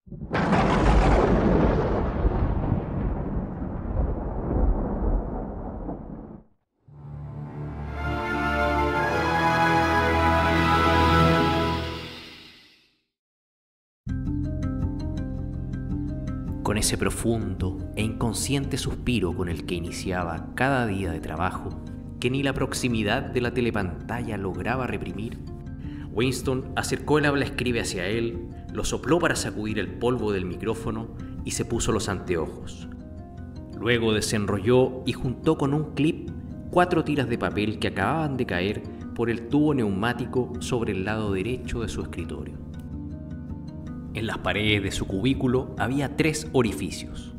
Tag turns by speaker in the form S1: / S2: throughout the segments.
S1: Con ese profundo e inconsciente suspiro con el que iniciaba cada día de trabajo, que ni la proximidad de la telepantalla lograba reprimir, Winston acercó el habla escribe hacia él, lo sopló para sacudir el polvo del micrófono y se puso los anteojos. Luego desenrolló y juntó con un clip 4 tiras de papel que acababan de caer por el tubo neumático sobre el lado derecho de su escritorio. En las paredes de su cubículo había 3 orificios.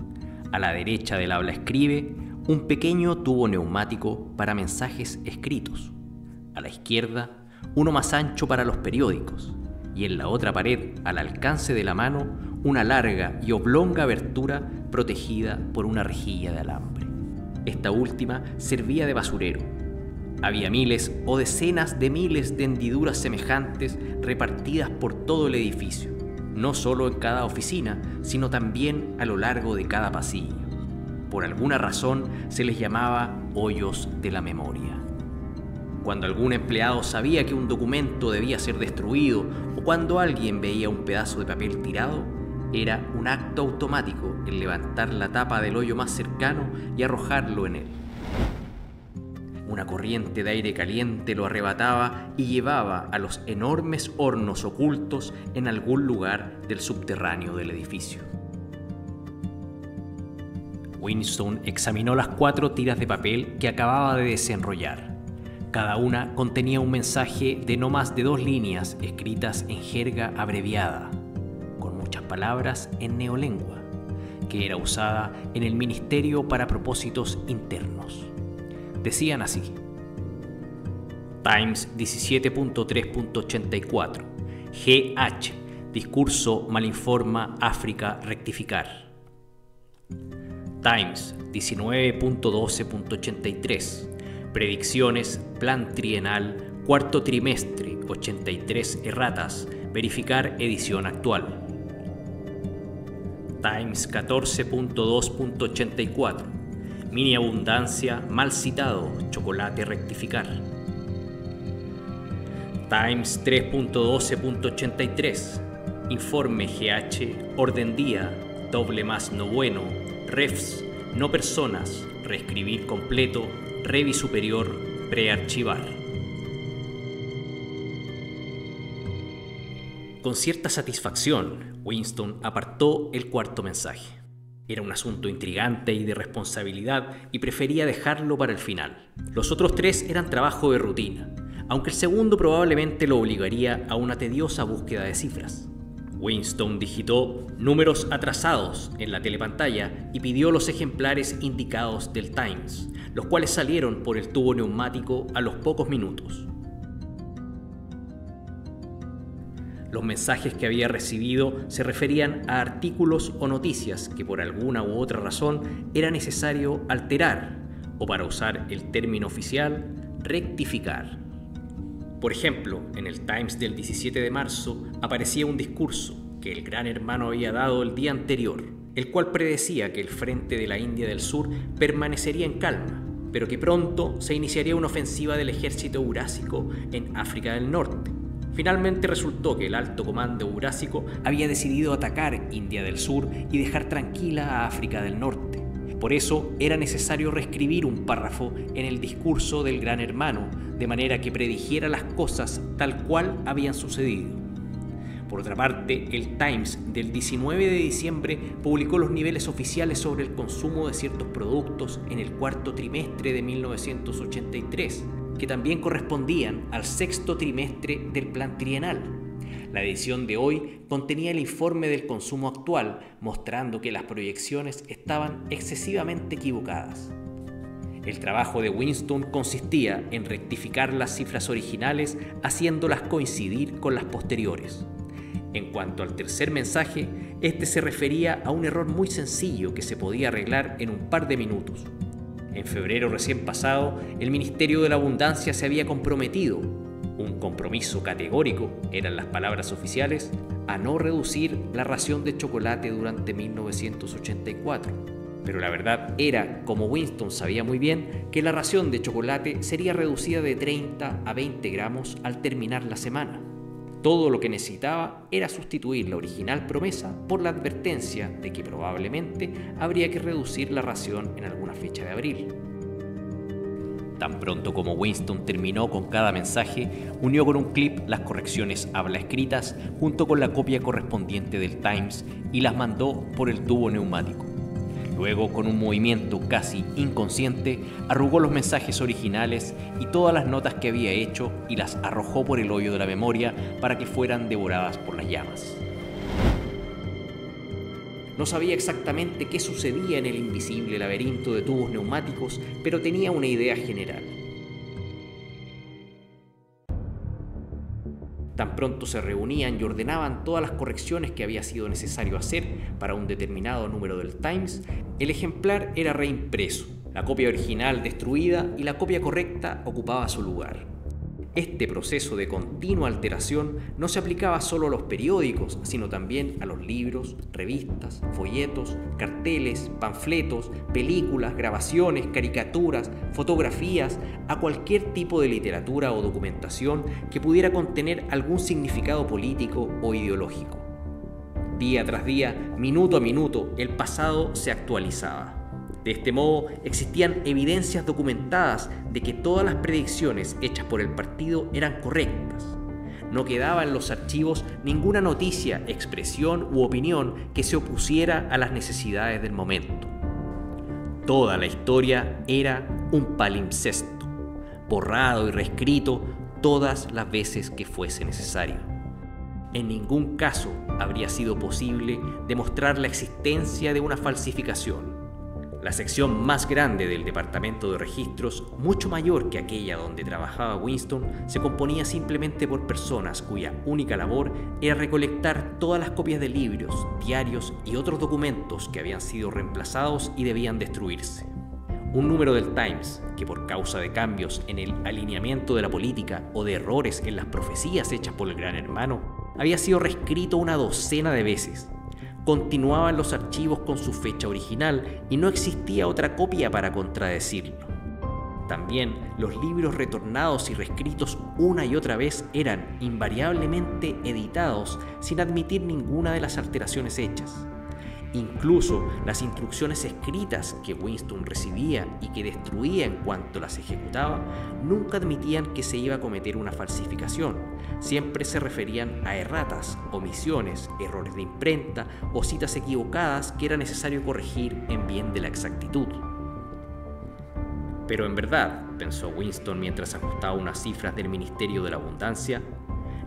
S1: A la derecha del habla escribe, un pequeño tubo neumático para mensajes escritos. A la izquierda, uno más ancho para los periódicos. Y en la otra pared, al alcance de la mano, una larga y oblonga abertura protegida por una rejilla de alambre. Esta última servía de basurero. Había miles o decenas de miles de hendiduras semejantes repartidas por todo el edificio. No solo en cada oficina, sino también a lo largo de cada pasillo. Por alguna razón se les llamaba hoyos de la memoria. Cuando algún empleado sabía que un documento debía ser destruido o cuando alguien veía un pedazo de papel tirado, era un acto automático el levantar la tapa del hoyo más cercano y arrojarlo en él. Una corriente de aire caliente lo arrebataba y llevaba a los enormes hornos ocultos en algún lugar del subterráneo del edificio. Winston examinó las 4 tiras de papel que acababa de desenrollar. Cada una contenía un mensaje de no más de 2 líneas escritas en jerga abreviada, con muchas palabras en neolengua, que era usada en el ministerio para propósitos internos. Decían así: Times 17.3.84 GH, discurso malinforma África rectificar. Times 19.12.83 predicciones plan trienal cuarto trimestre 83 erratas verificar edición actual. Times 14.2.84 mini abundancia mal citado chocolate rectificar. Times 3.12.83 informe GH orden día doble más no bueno refs no personas reescribir completo revi superior prearchivar. Con cierta satisfacción, Winston apartó el 4º mensaje. Era un asunto intrigante y de responsabilidad y prefería dejarlo para el final. Los otros 3 eran trabajo de rutina, aunque el segundo probablemente lo obligaría a una tediosa búsqueda de cifras. Winston digitó números atrasados en la telepantalla y pidió los ejemplares indicados del Times, los cuales salieron por el tubo neumático a los pocos minutos. Los mensajes que había recibido se referían a artículos o noticias que por alguna u otra razón era necesario alterar, o para usar el término oficial, rectificar. Por ejemplo, en el Times del 17 de marzo aparecía un discurso que el Gran Hermano había dado el día anterior, el cual predecía que el frente de la India del Sur permanecería en calma, pero que pronto se iniciaría una ofensiva del ejército eurásico en África del Norte. Finalmente resultó que el alto comando eurásico había decidido atacar India del Sur y dejar tranquila a África del Norte. Por eso era necesario reescribir un párrafo en el discurso del Gran Hermano, de manera que predijera las cosas tal cual habían sucedido. Por otra parte, el Times del 19 de diciembre publicó los niveles oficiales sobre el consumo de ciertos productos en el 4º trimestre de 1983, que también correspondían al 6º trimestre del plan trienal. La edición de hoy contenía el informe del consumo actual, mostrando que las proyecciones estaban excesivamente equivocadas. El trabajo de Winston consistía en rectificar las cifras originales, haciéndolas coincidir con las posteriores. En cuanto al 3er mensaje, este se refería a un error muy sencillo que se podía arreglar en un par de minutos. En febrero recién pasado, el Ministerio de la Abundancia se había comprometido, un compromiso categórico, eran las palabras oficiales, a no reducir la ración de chocolate durante 1984. Pero la verdad era, como Winston sabía muy bien, que la ración de chocolate sería reducida de 30 a 20 gramos al terminar la semana. Todo lo que necesitaba era sustituir la original promesa por la advertencia de que probablemente habría que reducir la ración en alguna fecha de abril. Tan pronto como Winston terminó con cada mensaje, unió con un clip las correcciones habla escritas junto con la copia correspondiente del Times y las mandó por el tubo neumático. Luego, con un movimiento casi inconsciente, arrugó los mensajes originales y todas las notas que había hecho y las arrojó por el hoyo de la memoria para que fueran devoradas por las llamas. No sabía exactamente qué sucedía en el invisible laberinto de tubos neumáticos, pero tenía una idea general. Tan pronto se reunían y ordenaban todas las correcciones que había sido necesario hacer para un determinado número del Times, el ejemplar era reimpreso, la copia original destruida y la copia correcta ocupaba su lugar. Este proceso de continua alteración no se aplicaba solo a los periódicos, sino también a los libros, revistas, folletos, carteles, panfletos, películas, grabaciones, caricaturas, fotografías, a cualquier tipo de literatura o documentación que pudiera contener algún significado político o ideológico. Día tras día, minuto a minuto, el pasado se actualizaba. De este modo, existían evidencias documentadas de que todas las predicciones hechas por el partido eran correctas. No quedaba en los archivos ninguna noticia, expresión u opinión que se opusiera a las necesidades del momento. Toda la historia era un palimpsesto, borrado y reescrito todas las veces que fuese necesario. En ningún caso habría sido posible demostrar la existencia de una falsificación. La sección más grande del departamento de registros, mucho mayor que aquella donde trabajaba Winston, se componía simplemente por personas cuya única labor era recolectar todas las copias de libros, diarios y otros documentos que habían sido reemplazados y debían destruirse. Un número del Times, que por causa de cambios en el alineamiento de la política o de errores en las profecías hechas por el Gran Hermano, había sido reescrito una docena de veces. Continuaban los archivos con su fecha original y no existía otra copia para contradecirlo. También los libros retornados y reescritos una y otra vez eran invariablemente editados sin admitir ninguna de las alteraciones hechas. Incluso las instrucciones escritas que Winston recibía y que destruía en cuanto las ejecutaba, nunca admitían que se iba a cometer una falsificación. Siempre se referían a erratas, omisiones, errores de imprenta o citas equivocadas que era necesario corregir en bien de la exactitud. Pero en verdad, pensó Winston mientras ajustaba unas cifras del Ministerio de la Abundancia,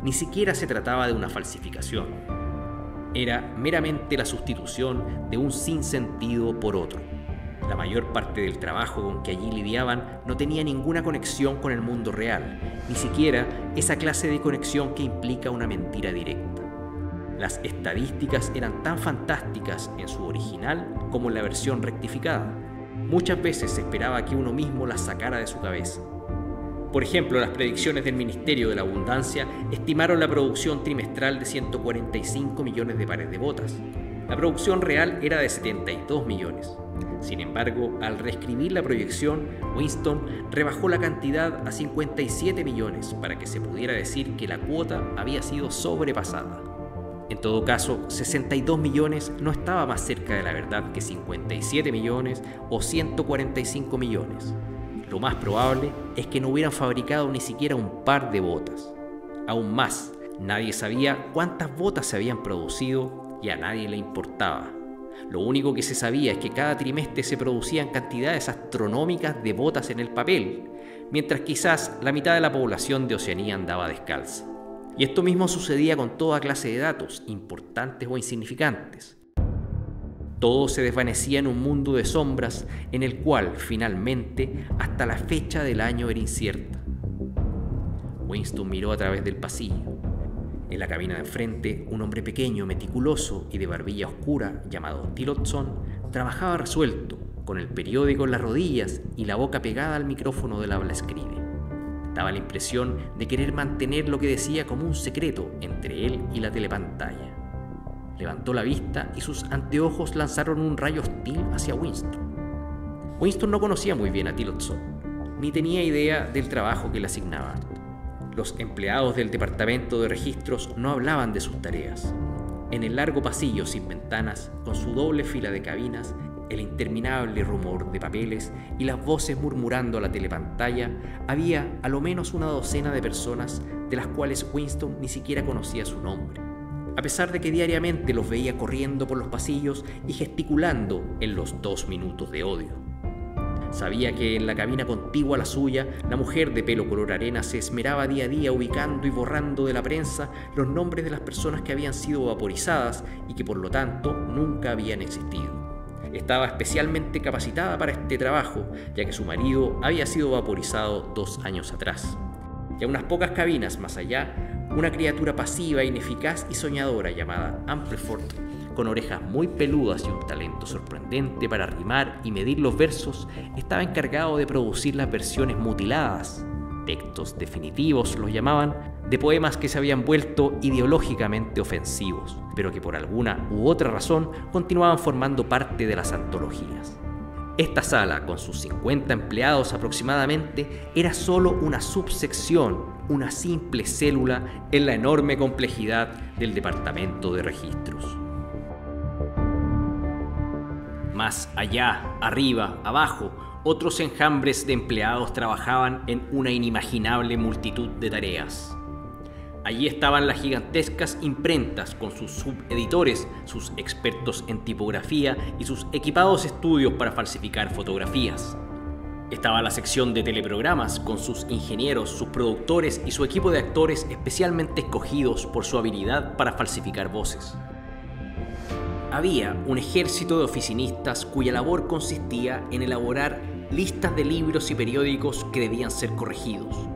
S1: ni siquiera se trataba de una falsificación. Era meramente la sustitución de un sinsentido por otro. La mayor parte del trabajo con que allí lidiaban no tenía ninguna conexión con el mundo real, ni siquiera esa clase de conexión que implica una mentira directa. Las estadísticas eran tan fantásticas en su original como en la versión rectificada. Muchas veces se esperaba que uno mismo las sacara de su cabeza. Por ejemplo, las predicciones del Ministerio de la Abundancia estimaron la producción trimestral de 145 millones de pares de botas. La producción real era de 72 millones. Sin embargo, al reescribir la proyección, Winston rebajó la cantidad a 57 millones para que se pudiera decir que la cuota había sido sobrepasada. En todo caso, 62 millones no estaba más cerca de la verdad que 57 millones o 145 millones. Lo más probable es que no hubieran fabricado ni siquiera un par de botas. Aún más, nadie sabía cuántas botas se habían producido y a nadie le importaba. Lo único que se sabía es que cada trimestre se producían cantidades astronómicas de botas en el papel, mientras quizás la mitad de la población de Oceanía andaba descalza. Y esto mismo sucedía con toda clase de datos, importantes o insignificantes. Todo se desvanecía en un mundo de sombras en el cual, finalmente, hasta la fecha del año era incierta. Winston miró a través del pasillo. En la cabina de enfrente, un hombre pequeño, meticuloso y de barbilla oscura, llamado Tillotson, trabajaba resuelto, con el periódico en las rodillas y la boca pegada al micrófono del habla escribe. Daba la impresión de querer mantener lo que decía como un secreto entre él y la telepantalla. Levantó la vista y sus anteojos lanzaron un rayo hostil hacia Winston. Winston no conocía muy bien a Tillotson, ni tenía idea del trabajo que le asignaban. Los empleados del departamento de registros no hablaban de sus tareas. En el largo pasillo sin ventanas, con su doble fila de cabinas, el interminable rumor de papeles y las voces murmurando a la telepantalla, había a lo menos una docena de personas de las cuales Winston ni siquiera conocía su nombre, a pesar de que diariamente los veía corriendo por los pasillos y gesticulando en los 2 minutos de odio. Sabía que en la cabina contigua a la suya, la mujer de pelo color arena se esmeraba día a día ubicando y borrando de la prensa los nombres de las personas que habían sido vaporizadas y que por lo tanto nunca habían existido. Estaba especialmente capacitada para este trabajo, ya que su marido había sido vaporizado 2 años atrás. Y a unas pocas cabinas más allá, una criatura pasiva, ineficaz y soñadora llamada Ampleford, con orejas muy peludas y un talento sorprendente para rimar y medir los versos, estaba encargado de producir las versiones mutiladas, textos definitivos los llamaban, de poemas que se habían vuelto ideológicamente ofensivos, pero que por alguna u otra razón continuaban formando parte de las antologías. Esta sala, con sus 50 empleados aproximadamente, era solo una subsección, una simple célula en la enorme complejidad del departamento de registros. Más allá, arriba, abajo, otros enjambres de empleados trabajaban en una inimaginable multitud de tareas. Allí estaban las gigantescas imprentas con sus subeditores, sus expertos en tipografía y sus equipados estudios para falsificar fotografías. Estaba la sección de teleprogramas con sus ingenieros, sus productores y su equipo de actores especialmente escogidos por su habilidad para falsificar voces. Había un ejército de oficinistas cuya labor consistía en elaborar listas de libros y periódicos que debían ser corregidos.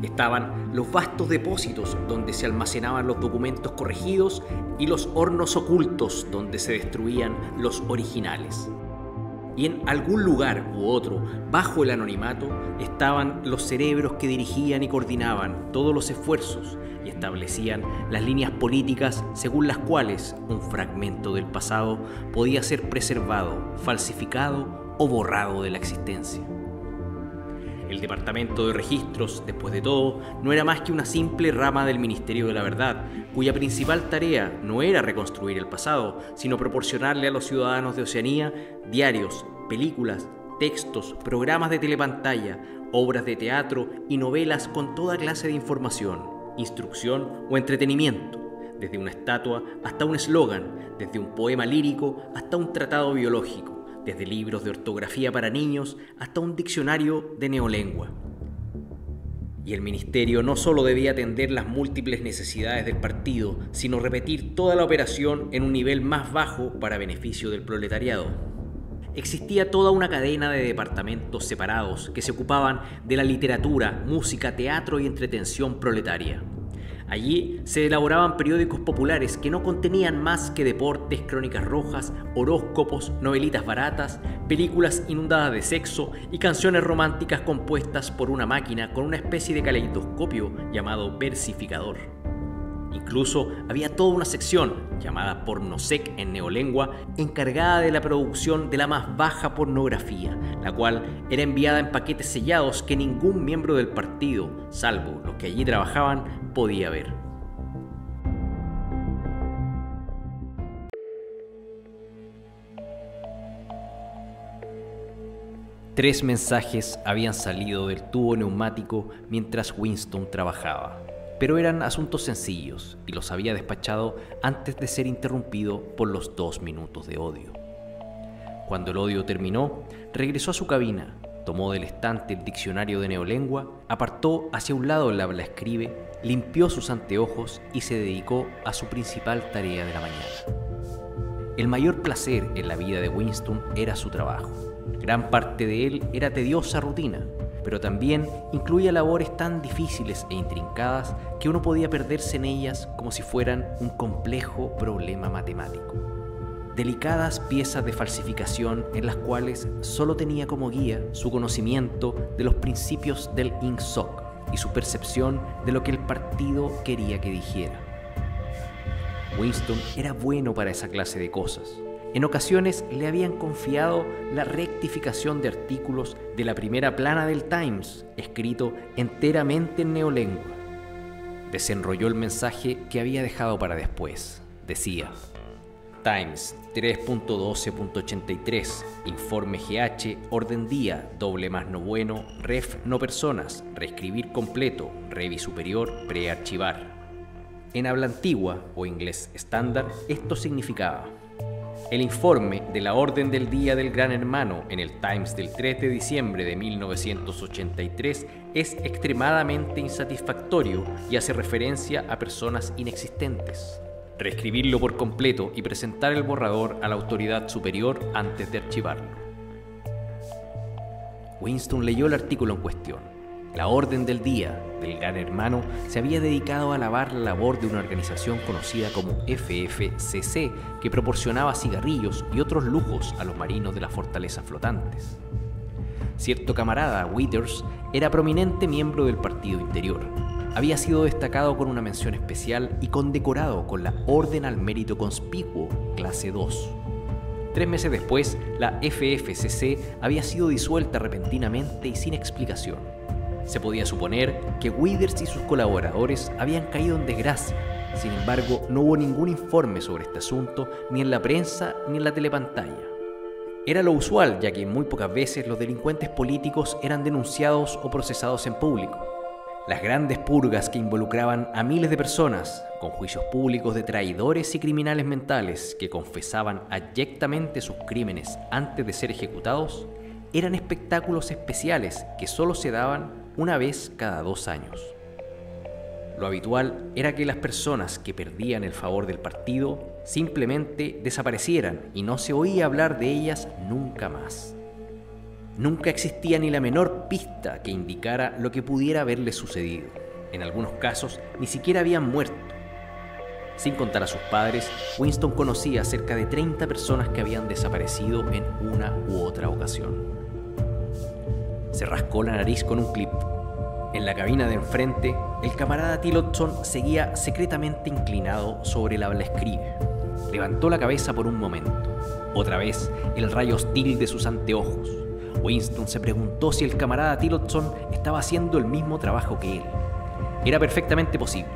S1: Estaban los vastos depósitos donde se almacenaban los documentos corregidos y los hornos ocultos donde se destruían los originales. Y en algún lugar u otro, bajo el anonimato, estaban los cerebros que dirigían y coordinaban todos los esfuerzos y establecían las líneas políticas según las cuales un fragmento del pasado podía ser preservado, falsificado o borrado de la existencia. El departamento de registros, después de todo, no era más que una simple rama del Ministerio de la Verdad, cuya principal tarea no era reconstruir el pasado, sino proporcionarle a los ciudadanos de Oceanía diarios, películas, textos, programas de telepantalla, obras de teatro y novelas con toda clase de información, instrucción o entretenimiento, desde una estatua hasta un eslogan, desde un poema lírico hasta un tratado biológico, desde libros de ortografía para niños hasta un diccionario de neolengua. Y el ministerio no solo debía atender las múltiples necesidades del partido, sino repetir toda la operación en un nivel más bajo para beneficio del proletariado. Existía toda una cadena de departamentos separados que se ocupaban de la literatura, música, teatro y entretención proletaria. Allí se elaboraban periódicos populares que no contenían más que deportes, crónicas rojas, horóscopos, novelitas baratas, películas inundadas de sexo y canciones románticas compuestas por una máquina con una especie de caleidoscopio llamado versificador. Incluso había toda una sección, llamada Pornosec en neolengua, encargada de la producción de la más baja pornografía, la cual era enviada en paquetes sellados que ningún miembro del partido, salvo los que allí trabajaban, podía ver. Tres mensajes habían salido del tubo neumático mientras Winston trabajaba. Pero eran asuntos sencillos y los había despachado antes de ser interrumpido por los 2 minutos de odio. Cuando el odio terminó, regresó a su cabina, tomó del estante el diccionario de neolengua, apartó hacia un lado el habla escribe, limpió sus anteojos y se dedicó a su principal tarea de la mañana. El mayor placer en la vida de Winston era su trabajo. Gran parte de él era tediosa rutina, pero también incluía labores tan difíciles e intrincadas que uno podía perderse en ellas como si fueran un complejo problema matemático. Delicadas piezas de falsificación en las cuales solo tenía como guía su conocimiento de los principios del INSOC y su percepción de lo que el partido quería que dijera. Winston era bueno para esa clase de cosas. En ocasiones le habían confiado la rectificación de artículos de la primera plana del Times, escrito enteramente en neolengua. Desenrolló el mensaje que había dejado para después. Decía: Times 3.12.83, informe GH, orden día, doble más no bueno, ref no personas, reescribir completo, revi superior, prearchivar. En habla antigua o inglés estándar, esto significaba: el informe de la orden del día del Gran Hermano en el Times del 3 de diciembre de 1983 es extremadamente insatisfactorio y hace referencia a personas inexistentes. Reescribirlo por completo y presentar el borrador a la autoridad superior antes de archivarlo. Winston leyó el artículo en cuestión. La orden del día del Gran Hermano se había dedicado a alabar la labor de una organización conocida como FFCC, que proporcionaba cigarrillos y otros lujos a los marinos de las fortalezas flotantes. Cierto camarada, Withers, era prominente miembro del Partido Interior. Había sido destacado con una mención especial y condecorado con la Orden al Mérito Conspicuo, clase 2. 3 meses después, la FFCC había sido disuelta repentinamente y sin explicación. Se podía suponer que Withers y sus colaboradores habían caído en desgracia. Sin embargo, no hubo ningún informe sobre este asunto, ni en la prensa ni en la telepantalla. Era lo usual, ya que muy pocas veces los delincuentes políticos eran denunciados o procesados en público. Las grandes purgas que involucraban a miles de personas, con juicios públicos de traidores y criminales mentales que confesaban abyectamente sus crímenes antes de ser ejecutados, eran espectáculos especiales que solo se daban una vez cada 2 años. Lo habitual era que las personas que perdían el favor del partido simplemente desaparecieran y no se oía hablar de ellas nunca más. Nunca existía ni la menor pista que indicara lo que pudiera haberles sucedido. En algunos casos ni siquiera habían muerto. Sin contar a sus padres, Winston conocía a cerca de 30 personas que habían desaparecido en una u otra ocasión. Se rascó la nariz con un clip. En la cabina de enfrente, el camarada Tillotson seguía secretamente inclinado sobre el habla escribe. Levantó la cabeza por un momento. Otra vez, el rayo hostil de sus anteojos. Winston se preguntó si el camarada Tillotson estaba haciendo el mismo trabajo que él. Era perfectamente posible.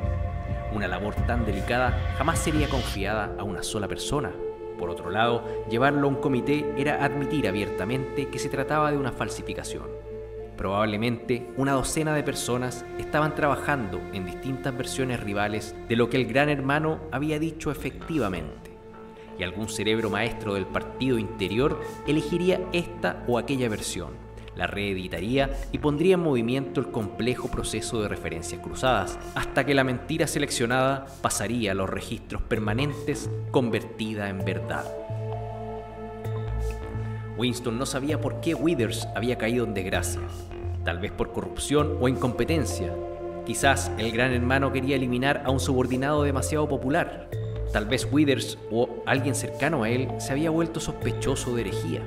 S1: Una labor tan delicada jamás sería confiada a una sola persona. Por otro lado, llevarlo a un comité era admitir abiertamente que se trataba de una falsificación. Probablemente una docena de personas estaban trabajando en distintas versiones rivales de lo que el Gran Hermano había dicho efectivamente, y algún cerebro maestro del Partido Interior elegiría esta o aquella versión, la reeditaría y pondría en movimiento el complejo proceso de referencias cruzadas, hasta que la mentira seleccionada pasaría a los registros permanentes convertida en verdad. Winston no sabía por qué Withers había caído en desgracia, tal vez por corrupción o incompetencia. Quizás el Gran Hermano quería eliminar a un subordinado demasiado popular. Tal vez Withers o alguien cercano a él se había vuelto sospechoso de herejía.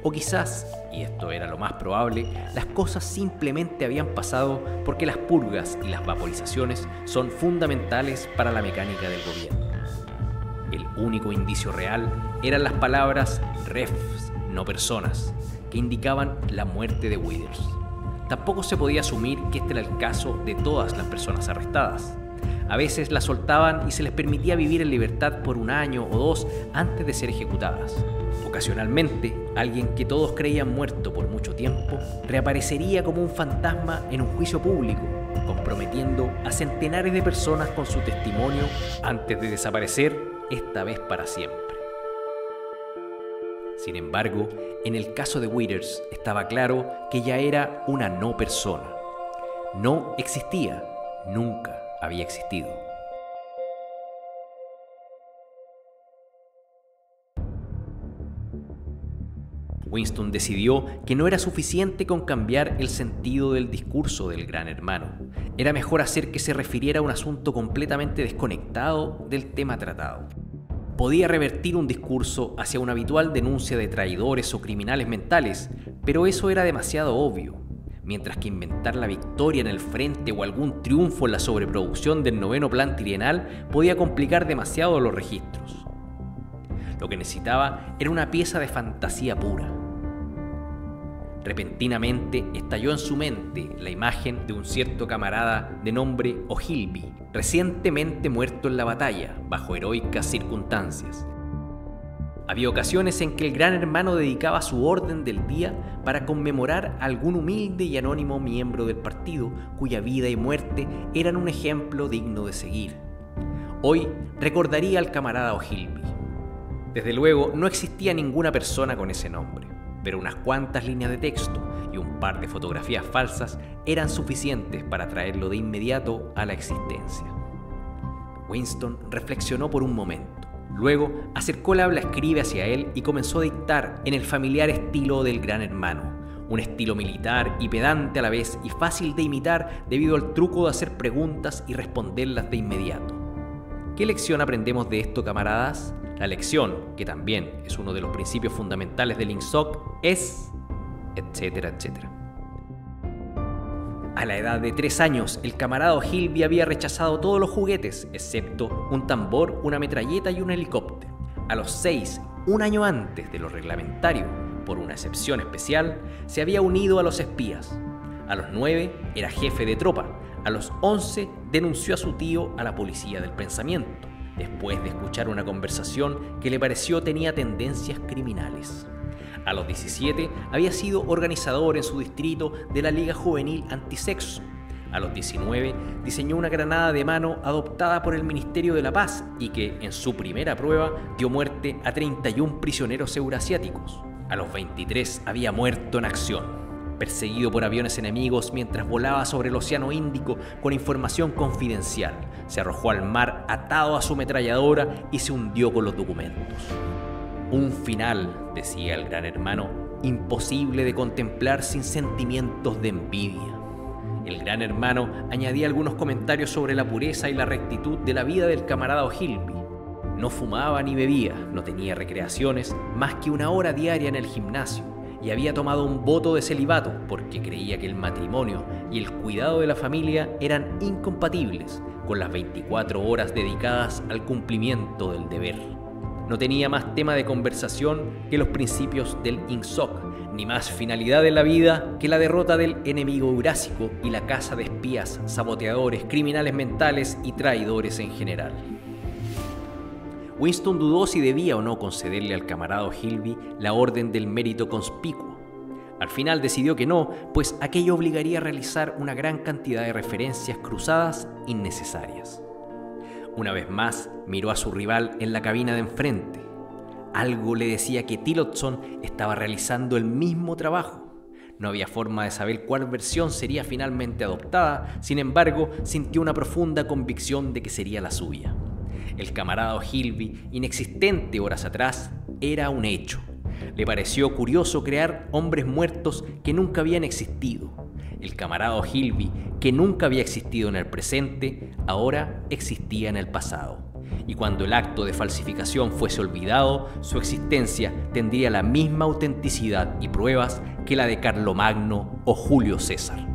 S1: O quizás, y esto era lo más probable, las cosas simplemente habían pasado porque las purgas y las vaporizaciones son fundamentales para la mecánica del gobierno. El único indicio real eran las palabras refs, no personas, que indicaban la muerte de Withers. Tampoco se podía asumir que este era el caso de todas las personas arrestadas. A veces las soltaban y se les permitía vivir en libertad por 1 año o 2 antes de ser ejecutadas. Ocasionalmente, alguien que todos creían muerto por mucho tiempo reaparecería como un fantasma en un juicio público, comprometiendo a centenares de personas con su testimonio antes de desaparecer, esta vez para siempre. Sin embargo, en el caso de Withers estaba claro que ya era una no persona. No existía, nunca había existido. Winston decidió que no era suficiente con cambiar el sentido del discurso del Gran Hermano. Era mejor hacer que se refiriera a un asunto completamente desconectado del tema tratado. Podía revertir un discurso hacia una habitual denuncia de traidores o criminales mentales, pero eso era demasiado obvio. mientras que inventar la victoria en el frente o algún triunfo en la sobreproducción del 9º plan trienal podía complicar demasiado los registros. Lo que necesitaba era una pieza de fantasía pura. Repentinamente estalló en su mente la imagen de un cierto camarada de nombre O'Hilby, recientemente muerto en la batalla, bajo heroicas circunstancias. Había ocasiones en que el Gran Hermano dedicaba su orden del día para conmemorar a algún humilde y anónimo miembro del partido cuya vida y muerte eran un ejemplo digno de seguir. Hoy recordaría al camarada O'Hilby. Desde luego, no existía ninguna persona con ese nombre, pero unas cuantas líneas de texto y un par de fotografías falsas eran suficientes para traerlo de inmediato a la existencia. Winston reflexionó por un momento. Luego acercó el habla escribe hacia él y comenzó a dictar en el familiar estilo del Gran Hermano, un estilo militar y pedante a la vez y fácil de imitar debido al truco de hacer preguntas y responderlas de inmediato. ¿Qué lección aprendemos de esto, camaradas? La lección, que también es uno de los principios fundamentales del INSOC, es... etcétera, etcétera. A la edad de 3 años, el camarada O'Hilby había rechazado todos los juguetes, excepto un tambor, una metralleta y un helicóptero. A los 6, un año antes de lo reglamentario, por una excepción especial, se había unido a los espías. A los 9, era jefe de tropa. A los 11, denunció a su tío a la policía del pensamiento, después de escuchar una conversación que le pareció tenía tendencias criminales. A los 17 había sido organizador en su distrito de la Liga Juvenil Antisexo. A los 19 diseñó una granada de mano adoptada por el Ministerio de la Paz y que, en su primera prueba, dio muerte a 31 prisioneros eurasiáticos. A los 23 había muerto en acción, perseguido por aviones enemigos mientras volaba sobre el Océano Índico con información confidencial. Se arrojó al mar atado a su ametralladora y se hundió con los documentos. Un final, decía el Gran Hermano, imposible de contemplar sin sentimientos de envidia. El Gran Hermano añadía algunos comentarios sobre la pureza y la rectitud de la vida del camarada O'Hilby. No fumaba ni bebía, no tenía recreaciones más que 1 hora diaria en el gimnasio y había tomado un voto de celibato porque creía que el matrimonio y el cuidado de la familia eran incompatibles con las 24 horas dedicadas al cumplimiento del deber. No tenía más tema de conversación que los principios del INSOC, ni más finalidad en la vida que la derrota del enemigo eurásico y la caza de espías, saboteadores, criminales mentales y traidores en general. Winston dudó si debía o no concederle al camarada O'Hilby la orden del mérito conspicuo. Al final decidió que no, pues aquello obligaría a realizar una gran cantidad de referencias cruzadas innecesarias. Una vez más, miró a su rival en la cabina de enfrente. Algo le decía que Tillotson estaba realizando el mismo trabajo. No había forma de saber cuál versión sería finalmente adoptada, sin embargo, sintió una profunda convicción de que sería la suya. El camarada O'Hilby, inexistente horas atrás, era un hecho. Le pareció curioso crear hombres muertos que nunca habían existido. El camarada O'Hilby, que nunca había existido en el presente, ahora existía en el pasado. Y cuando el acto de falsificación fuese olvidado, su existencia tendría la misma autenticidad y pruebas que la de Carlomagno o Julio César.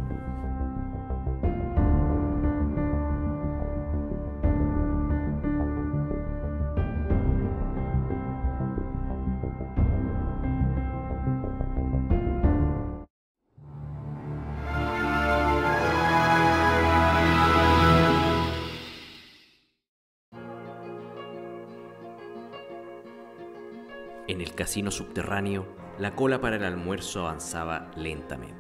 S1: En el casino subterráneo, la cola para el almuerzo avanzaba lentamente.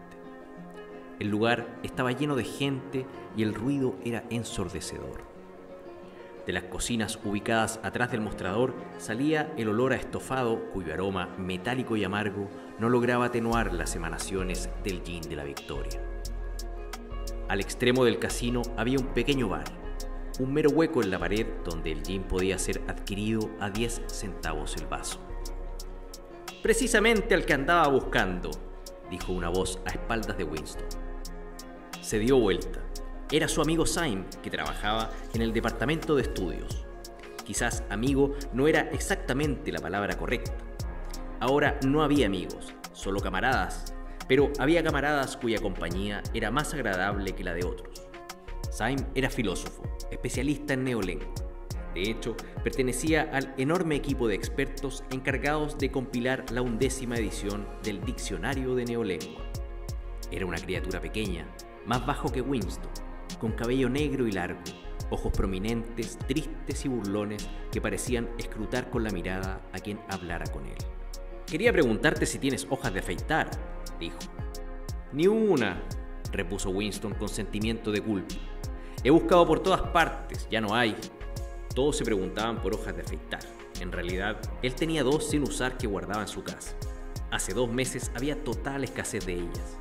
S1: El lugar estaba lleno de gente y el ruido era ensordecedor. De las cocinas ubicadas atrás del mostrador salía el olor a estofado cuyo aroma metálico y amargo no lograba atenuar las emanaciones del gin de la victoria. Al extremo del casino había un pequeño bar, un mero hueco en la pared donde el gin podía ser adquirido a 10 centavos el vaso. «Precisamente al que andaba buscando», dijo una voz a espaldas de Winston. Se dio vuelta. Era su amigo Syme, que trabajaba en el departamento de estudios. Quizás amigo no era exactamente la palabra correcta. Ahora no había amigos, solo camaradas. pero había camaradas cuya compañía era más agradable que la de otros. Syme era filósofo, especialista en neolengua. De hecho, pertenecía al enorme equipo de expertos encargados de compilar la 11ª edición del Diccionario de Neolengua. Era una criatura pequeña, más bajo que Winston, con cabello negro y largo, ojos prominentes, tristes y burlones que parecían escrutar con la mirada a quien hablara con él. «Quería preguntarte si tienes hojas de afeitar», dijo. «Ni una», repuso Winston con sentimiento de culpa. «He buscado por todas partes, ya no hay». Todos se preguntaban por hojas de afeitar. En realidad, él tenía 2 sin usar que guardaba en su casa. Hace 2 meses había total escasez de ellas.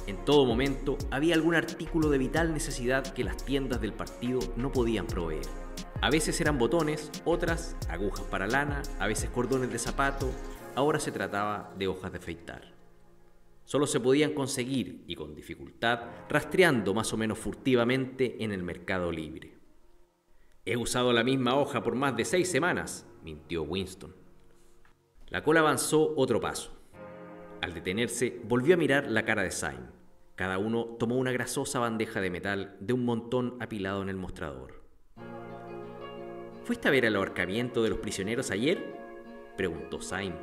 S1: En todo momento había algún artículo de vital necesidad que las tiendas del partido no podían proveer. A veces eran botones, otras agujas para lana, a veces cordones de zapato. Ahora se trataba de hojas de afeitar. Solo se podían conseguir, y con dificultad, rastreando más o menos furtivamente en el mercado libre. «He usado la misma hoja por más de 6 semanas», mintió Winston. La cola avanzó otro paso. Al detenerse, volvió a mirar la cara de Syme. Cada uno tomó una grasosa bandeja de metal de un montón apilado en el mostrador. «¿Fuiste a ver el ahorcamiento de los prisioneros ayer?», preguntó Syme.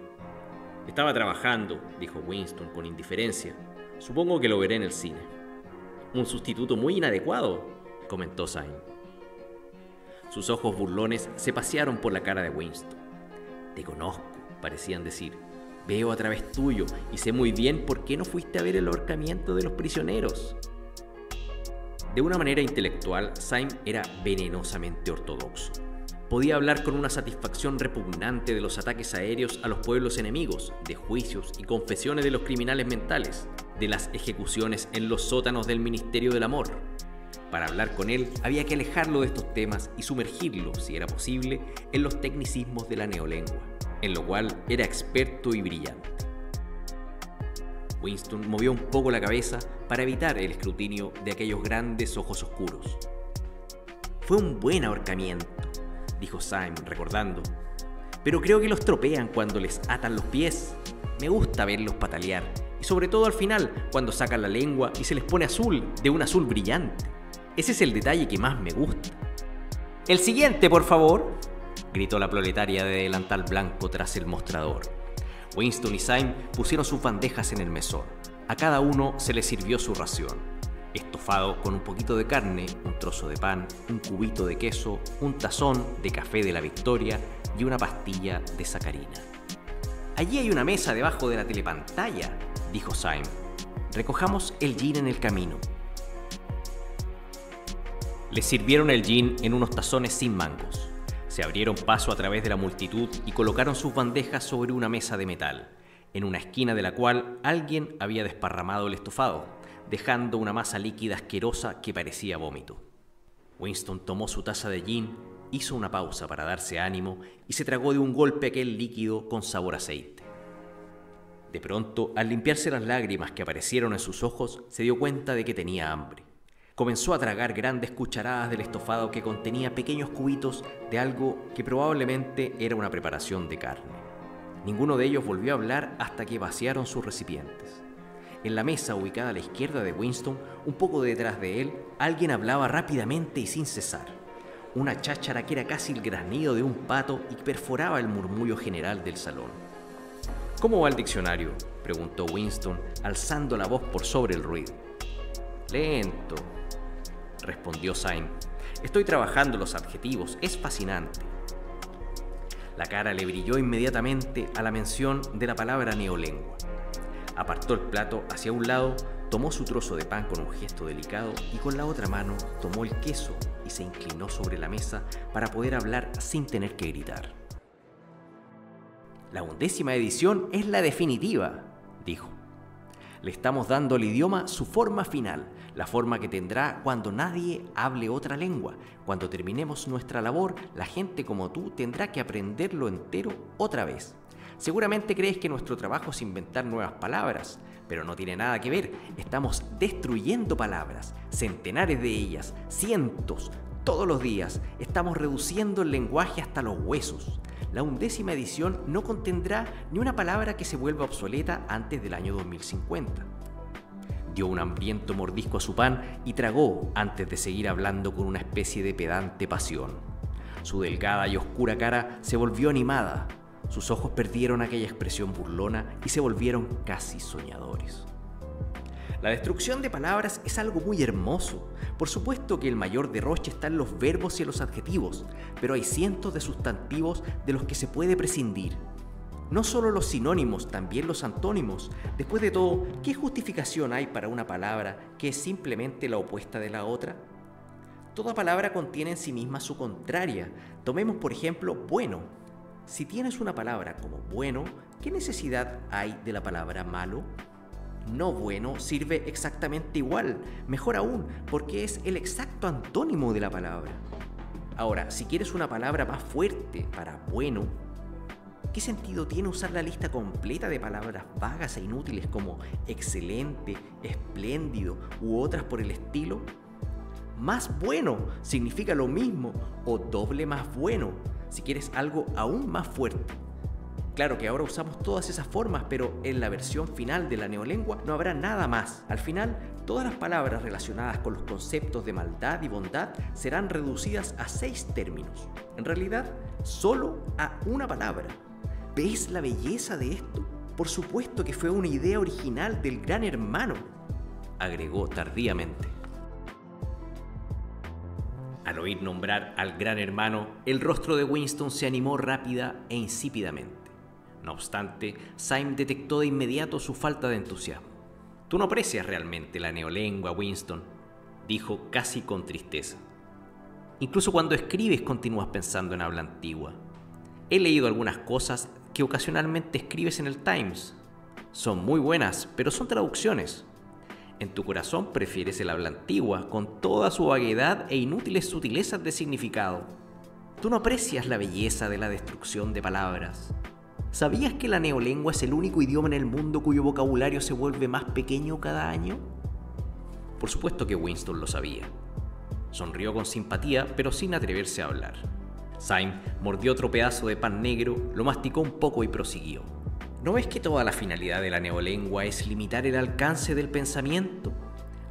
S1: «Estaba trabajando», dijo Winston con indiferencia. «Supongo que lo veré en el cine». «Un sustituto muy inadecuado», comentó Syme. Sus ojos burlones se pasearon por la cara de Winston. «Te conozco», parecían decir. «Veo a través tuyo y sé muy bien por qué no fuiste a ver el ahorcamiento de los prisioneros». De una manera intelectual, Syme era venenosamente ortodoxo. Podía hablar con una satisfacción repugnante de los ataques aéreos a los pueblos enemigos, de juicios y confesiones de los criminales mentales, de las ejecuciones en los sótanos del Ministerio del Amor. Para hablar con él había que alejarlo de estos temas y sumergirlo, si era posible, en los tecnicismos de la neolengua, en lo cual era experto y brillante. Winston movió un poco la cabeza para evitar el escrutinio de aquellos grandes ojos oscuros. «Fue un buen ahorcamiento», dijo Syme recordando, «pero creo que los tropean cuando les atan los pies. Me gusta verlos patalear, y sobre todo al final, cuando sacan la lengua y se les pone azul, de un azul brillante. Ese es el detalle que más me gusta». «El siguiente, por favor», gritó la proletaria de delantal blanco tras el mostrador. Winston y Syme pusieron sus bandejas en el mesón. A cada uno se le sirvió su ración: estofado con un poquito de carne, un trozo de pan, un cubito de queso, un tazón de café de la Victoria y una pastilla de sacarina. «Allí hay una mesa debajo de la telepantalla», dijo Syme. «Recojamos el gin en el camino». Les sirvieron el gin en unos tazones sin mangos. Se abrieron paso a través de la multitud y colocaron sus bandejas sobre una mesa de metal, en una esquina de la cual alguien había desparramado el estofado, dejando una masa líquida asquerosa que parecía vómito. Winston tomó su taza de gin, hizo una pausa para darse ánimo y se tragó de un golpe aquel líquido con sabor a aceite. De pronto, al limpiarse las lágrimas que aparecieron en sus ojos, se dio cuenta de que tenía hambre. Comenzó a tragar grandes cucharadas del estofado que contenía pequeños cubitos de algo que probablemente era una preparación de carne. Ninguno de ellos volvió a hablar hasta que vaciaron sus recipientes. En la mesa ubicada a la izquierda de Winston, un poco detrás de él, alguien hablaba rápidamente y sin cesar. Una cháchara que era casi el graznido de un pato y perforaba el murmullo general del salón. «¿Cómo va el diccionario?», preguntó Winston, alzando la voz por sobre el ruido. «Lento», respondió Syme. «Estoy trabajando los adjetivos, es fascinante». La cara le brilló inmediatamente a la mención de la palabra neolengua. Apartó el plato hacia un lado, tomó su trozo de pan con un gesto delicado y con la otra mano tomó el queso y se inclinó sobre la mesa para poder hablar sin tener que gritar. «La 11ª edición es la definitiva», dijo. «Le estamos dando al idioma su forma final, la forma que tendrá cuando nadie hable otra lengua. Cuando terminemos nuestra labor, la gente como tú tendrá que aprenderlo entero otra vez. Seguramente crees que nuestro trabajo es inventar nuevas palabras, pero no tiene nada que ver. Estamos destruyendo palabras, centenares de ellas, cientos, todos los días. Estamos reduciendo el lenguaje hasta los huesos. La 11ª edición no contendrá ni una palabra que se vuelva obsoleta antes del año 2050. Dio un hambriento mordisco a su pan y tragó antes de seguir hablando con una especie de pedante pasión. Su delgada y oscura cara se volvió animada. Sus ojos perdieron aquella expresión burlona y se volvieron casi soñadores. La destrucción de palabras es algo muy hermoso. Por supuesto que el mayor derroche está en los verbos y en los adjetivos, pero hay cientos de sustantivos de los que se puede prescindir. No solo los sinónimos, también los antónimos. Después de todo, ¿qué justificación hay para una palabra que es simplemente la opuesta de la otra? Toda palabra contiene en sí misma su contraria. Tomemos por ejemplo bueno. Si tienes una palabra como bueno, ¿qué necesidad hay de la palabra malo? No bueno sirve exactamente igual, mejor aún, porque es el exacto antónimo de la palabra. Ahora, si quieres una palabra más fuerte para bueno, ¿qué sentido tiene usar la lista completa de palabras vagas e inútiles como excelente, espléndido u otras por el estilo? Más bueno significa lo mismo o doble más bueno, si quieres algo aún más fuerte. Claro que ahora usamos todas esas formas, pero en la versión final de la neolengua no habrá nada más. Al final, todas las palabras relacionadas con los conceptos de maldad y bondad serán reducidas a 6 términos. En realidad, solo a una palabra. ¿Ves la belleza de esto? Por supuesto que fue una idea original del Gran Hermano, agregó tardíamente. Al oír nombrar al Gran Hermano, el rostro de Winston se animó rápida e insípidamente. No obstante, Syme detectó de inmediato su falta de entusiasmo. «Tú no aprecias realmente la neolengua, Winston», dijo casi con tristeza. «Incluso cuando escribes continúas pensando en habla antigua. He leído algunas cosas que ocasionalmente escribes en el Times. Son muy buenas, pero son traducciones. En tu corazón prefieres el habla antigua, con toda su vaguedad e inútiles sutilezas de significado. Tú no aprecias la belleza de la destrucción de palabras. ¿Sabías que la neolengua es el único idioma en el mundo cuyo vocabulario se vuelve más pequeño cada año?» Por supuesto que Winston lo sabía. Sonrió con simpatía, pero sin atreverse a hablar. Syme mordió otro pedazo de pan negro, lo masticó un poco y prosiguió. ¿No ves que toda la finalidad de la neolengua es limitar el alcance del pensamiento?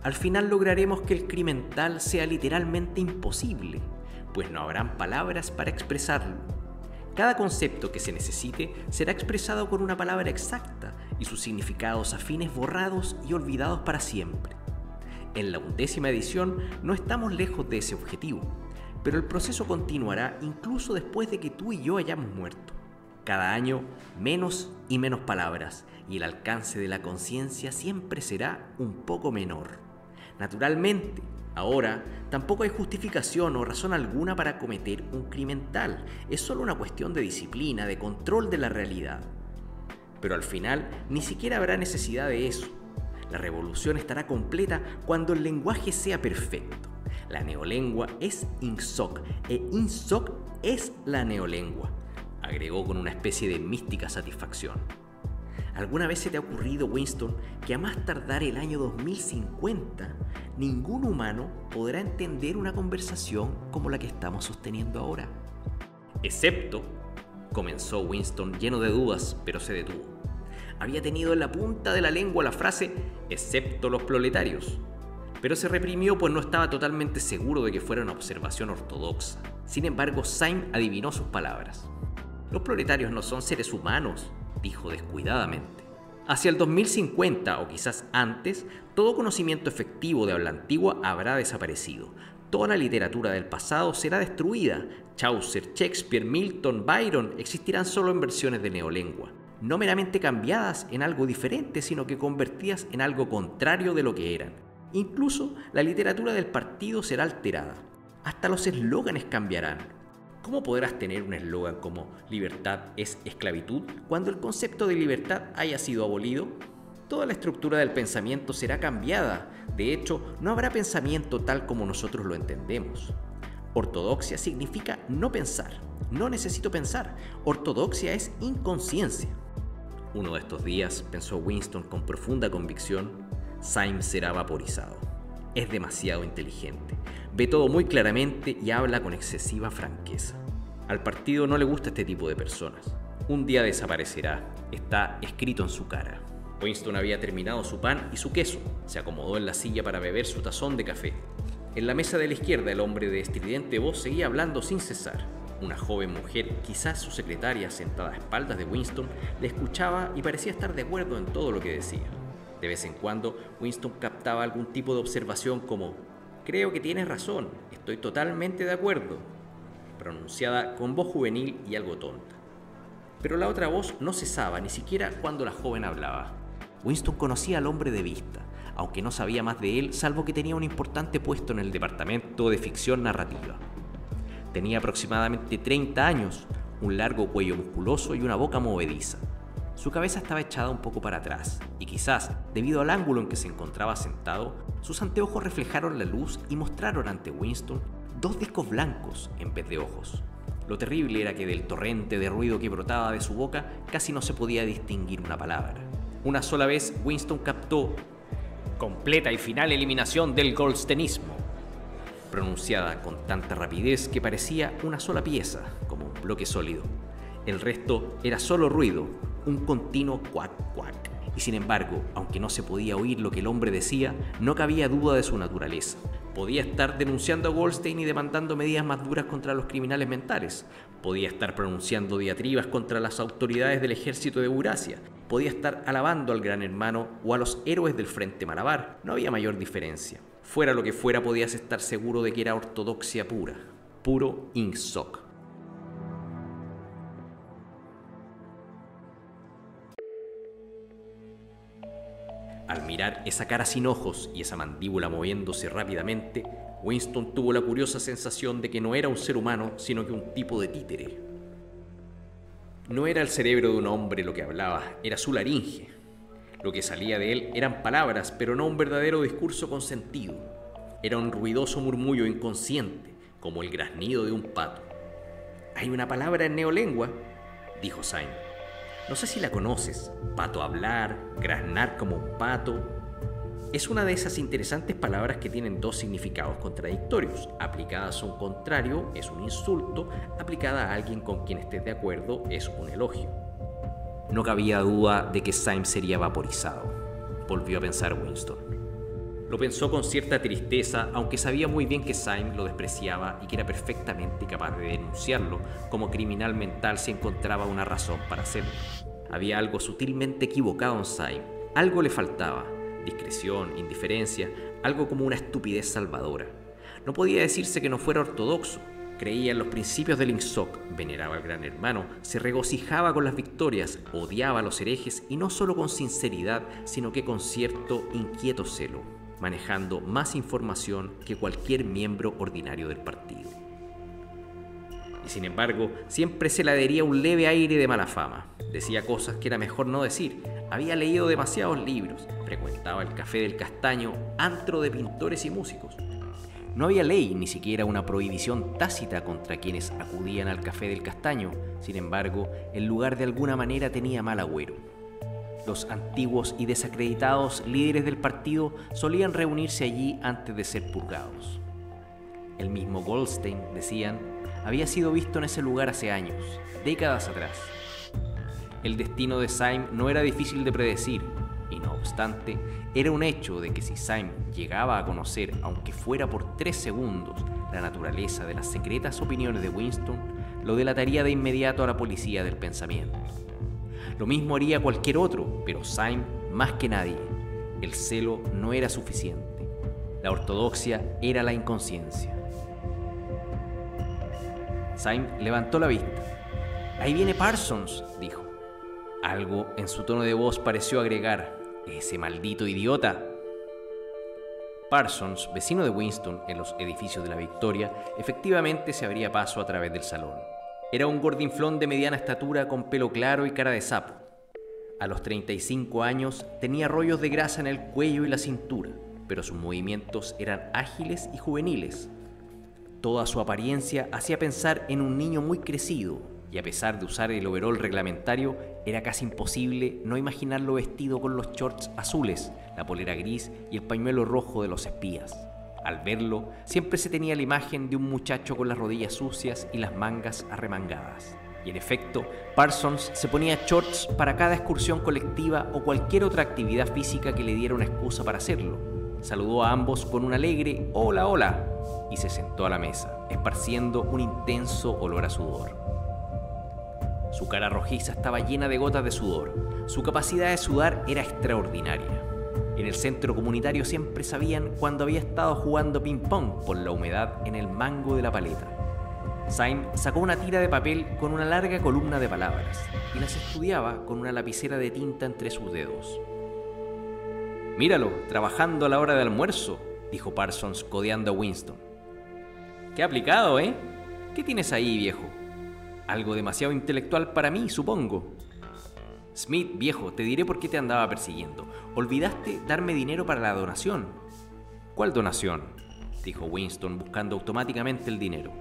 S1: Al final lograremos que el crimen tal sea literalmente imposible, pues no habrán palabras para expresarlo. Cada concepto que se necesite será expresado con una palabra exacta y sus significados afines borrados y olvidados para siempre. En la 11ª edición no estamos lejos de ese objetivo, pero el proceso continuará incluso después de que tú y yo hayamos muerto. Cada año, menos y menos palabras, y el alcance de la conciencia siempre será un poco menor. Naturalmente, ahora tampoco hay justificación o razón alguna para cometer un crimen tal. Es solo una cuestión de disciplina, de control de la realidad. Pero al final, ni siquiera habrá necesidad de eso. La revolución estará completa cuando el lenguaje sea perfecto. La neolengua es Ingsoc e Ingsoc es la neolengua, agregó con una especie de mística satisfacción. ¿Alguna vez se te ha ocurrido, Winston, que a más tardar el año 2050, ningún humano podrá entender una conversación como la que estamos sosteniendo ahora? Excepto, comenzó Winston lleno de dudas, pero se detuvo. Había tenido en la punta de la lengua la frase «excepto los proletarios», pero se reprimió pues no estaba totalmente seguro de que fuera una observación ortodoxa. Sin embargo, Syme adivinó sus palabras. «Los proletarios no son seres humanos», dijo descuidadamente. Hacia el 2050, o quizás antes, todo conocimiento efectivo de habla antigua habrá desaparecido. Toda la literatura del pasado será destruida. Chaucer, Shakespeare, Milton, Byron existirán solo en versiones de neolengua, no meramente cambiadas en algo diferente, sino que convertidas en algo contrario de lo que eran. Incluso la literatura del partido será alterada. Hasta los eslóganes cambiarán. ¿Cómo podrás tener un eslogan como «libertad es esclavitud» cuando el concepto de libertad haya sido abolido? Toda la estructura del pensamiento será cambiada. De hecho, no habrá pensamiento tal como nosotros lo entendemos. Ortodoxia significa no pensar. No necesito pensar. Ortodoxia es inconsciencia. Uno de estos días, pensó Winston con profunda convicción, Syme será vaporizado. Es demasiado inteligente, ve todo muy claramente y habla con excesiva franqueza. Al partido no le gusta este tipo de personas. Un día desaparecerá, está escrito en su cara. Winston había terminado su pan y su queso. Se acomodó en la silla para beber su tazón de café. En la mesa de la izquierda, el hombre de estridente voz seguía hablando sin cesar. Una joven mujer, quizás su secretaria, sentada a espaldas de Winston, le escuchaba y parecía estar de acuerdo en todo lo que decía. De vez en cuando, Winston captaba algún tipo de observación como: «Creo que tienes razón, estoy totalmente de acuerdo», pronunciada con voz juvenil y algo tonta. Pero la otra voz no cesaba, ni siquiera cuando la joven hablaba. Winston conocía al hombre de vista, aunque no sabía más de él, salvo que tenía un importante puesto en el departamento de ficción narrativa. Tenía aproximadamente 30 años, un largo cuello musculoso y una boca movediza. Su cabeza estaba echada un poco para atrás, y quizás, debido al ángulo en que se encontraba sentado, sus anteojos reflejaron la luz y mostraron ante Winston 2 discos blancos en vez de ojos. Lo terrible era que del torrente de ruido que brotaba de su boca casi no se podía distinguir una palabra. Una sola vez Winston captó: «Completa y final eliminación del Goldsteinismo», pronunciada con tanta rapidez que parecía una sola pieza, como un bloque sólido. El resto era solo ruido, un continuo cuac cuac. Y sin embargo, aunque no se podía oír lo que el hombre decía, no cabía duda de su naturaleza. Podía estar denunciando a Goldstein y demandando medidas más duras contra los criminales mentales. Podía estar pronunciando diatribas contra las autoridades del ejército de Eurasia. Podía estar alabando al Gran Hermano o a los héroes del Frente Malabar. No había mayor diferencia. Fuera lo que fuera, podías estar seguro de que era ortodoxia pura. Puro Ingsoc. Al mirar esa cara sin ojos y esa mandíbula moviéndose rápidamente, Winston tuvo la curiosa sensación de que no era un ser humano, sino que un tipo de títere. No era el cerebro de un hombre lo que hablaba, era su laringe. Lo que salía de él eran palabras, pero no un verdadero discurso con sentido. Era un ruidoso murmullo inconsciente, como el graznido de un pato. «Hay una palabra en neolengua», dijo Simon. «No sé si la conoces. Pato hablar, graznar como un pato». Es una de esas interesantes palabras que tienen 2 significados contradictorios. Aplicadas a un contrario es un insulto, aplicada a alguien con quien estés de acuerdo es un elogio. No cabía duda de que Syme sería vaporizado, volvió a pensar Winston. Lo pensó con cierta tristeza, aunque sabía muy bien que Syme lo despreciaba y que era perfectamente capaz de denunciarlo como criminal mental si encontraba una razón para hacerlo. Había algo sutilmente equivocado en Syme, algo le faltaba, discreción, indiferencia, algo como una estupidez salvadora. No podía decirse que no fuera ortodoxo, creía en los principios del Ingsoc, veneraba al Gran Hermano, se regocijaba con las victorias, odiaba a los herejes y no solo con sinceridad, sino que con cierto inquieto celo, manejando más información que cualquier miembro ordinario del partido. Y sin embargo, siempre se le adhería un leve aire de mala fama. Decía cosas que era mejor no decir. Había leído demasiados libros, frecuentaba el Café del Castaño, antro de pintores y músicos. No había ley, ni siquiera una prohibición tácita contra quienes acudían al Café del Castaño. Sin embargo, el lugar de alguna manera tenía mal agüero. Los antiguos y desacreditados líderes del partido solían reunirse allí antes de ser purgados. El mismo Goldstein, decían, había sido visto en ese lugar hace años, décadas atrás. El destino de Syme no era difícil de predecir, y no obstante, era un hecho de que si Syme llegaba a conocer, aunque fuera por 3 segundos, la naturaleza de las secretas opiniones de Winston, lo delataría de inmediato a la policía del pensamiento. Lo mismo haría cualquier otro, pero Syme más que nadie. El celo no era suficiente. La ortodoxia era la inconsciencia. Syme levantó la vista. «Ahí viene Parsons», dijo. Algo en su tono de voz pareció agregar: «Ese maldito idiota». Parsons, vecino de Winston en los edificios de la Victoria, efectivamente se abría paso a través del salón. Era un gordinflón de mediana estatura con pelo claro y cara de sapo. A los 35 años tenía rollos de grasa en el cuello y la cintura, pero sus movimientos eran ágiles y juveniles. Toda su apariencia hacía pensar en un niño muy crecido, y a pesar de usar el overol reglamentario, era casi imposible no imaginarlo vestido con los shorts azules, la polera gris y el pañuelo rojo de los espías. Al verlo, siempre se tenía la imagen de un muchacho con las rodillas sucias y las mangas arremangadas. Y en efecto, Parsons se ponía shorts para cada excursión colectiva o cualquier otra actividad física que le diera una excusa para hacerlo. Saludó a ambos con un alegre «Hola, hola» y se sentó a la mesa, esparciendo un intenso olor a sudor. Su cara rojiza estaba llena de gotas de sudor. Su capacidad de sudar era extraordinaria. En el centro comunitario siempre sabían cuando había estado jugando ping-pong por la humedad en el mango de la paleta. Syme sacó una tira de papel con una larga columna de palabras y las estudiaba con una lapicera de tinta entre sus dedos. «Míralo, trabajando a la hora de almuerzo», dijo Parsons codeando a Winston. «Qué aplicado, ¿eh? ¿Qué tienes ahí, viejo? Algo demasiado intelectual para mí, supongo». «Smith, viejo, te diré por qué te andaba persiguiendo. Olvidaste darme dinero para la donación». «¿Cuál donación?», dijo Winston buscando automáticamente el dinero.